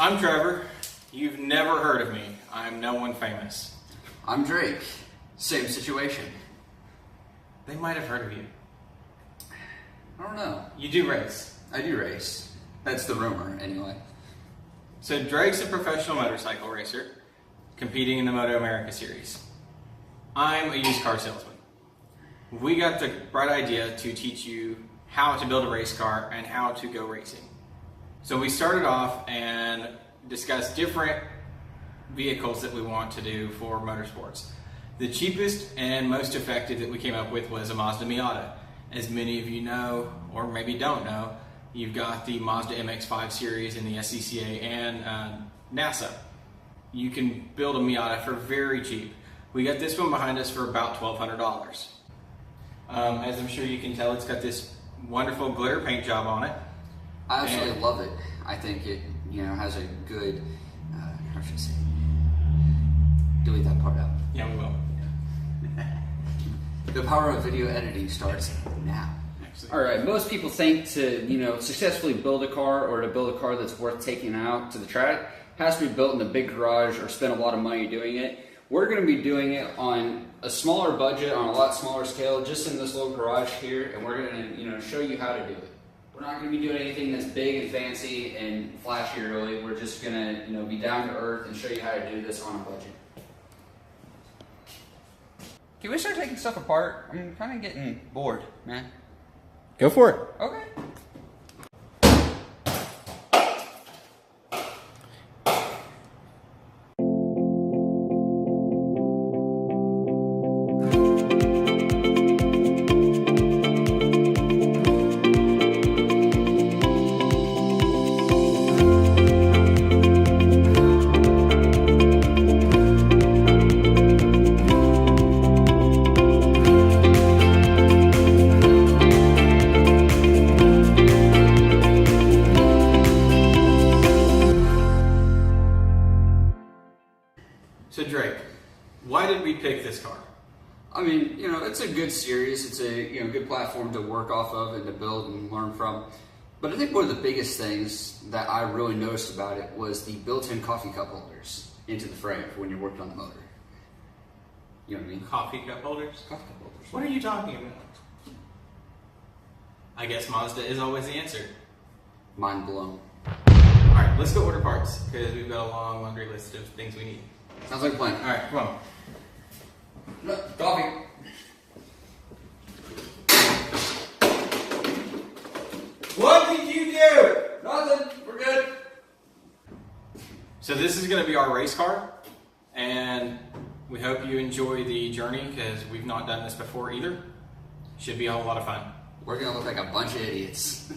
I'm Trevor. You've never heard of me. I'm no one famous. I'm Drake. Same situation. They might have heard of you. I don't know. You do race. I do race. That's the rumor, anyway. So Drake's a professional motorcycle racer, competing in the Moto America series. I'm a used car salesman. We got the bright idea to teach you how to build a race car and how to go racing. So we started off and discussed different vehicles that we want to do for motorsports. The cheapest and most effective that we came up with was a Mazda Miata. As many of you know, or maybe don't know, you've got the Mazda MX-5 series in the SCCA and NASA. You can build a Miata for very cheap. We got this one behind us for about $1,200. As I'm sure you can tell, it's got this wonderful glitter paint job on it. I absolutely love it. I think it, has a good, how should I say? Delete that part out. Yeah, we will. The power of video editing starts now. All right, most people think to, successfully build a car or to build a car that's worth taking out to the track has to be built in a big garage or spend a lot of money doing it. We're going to be doing it on a smaller budget, on a lot smaller scale, just in this little garage here, and we're going to, show you how to do it. We're not going to be doing anything that's big and fancy and flashy, really. We're just going to, be down to earth and show you how to do this on a budget. Can we start taking stuff apart? I'm kind of getting bored, man. Go for it. Okay. So Drake, why did we pick this car? I mean, it's a good series. It's a good platform to work off of and to build and learn from. But I think one of the biggest things that I really noticed about it was the built-in coffee cup holders into the frame for when you're working on the motor. You know what I mean? Coffee cup holders? Coffee cup holders. What are you talking about? I guess Mazda is always the answer. Mind blown. Alright, let's go order parts, because we've got a long laundry list of things we need. Sounds like a plan. Alright, come on. No, coffee. What did you do? Nothing. We're good. So this is going to be our race car, and we hope you enjoy the journey, because we've not done this before either. Should be a whole lot of fun. We're gonna look like a bunch of idiots.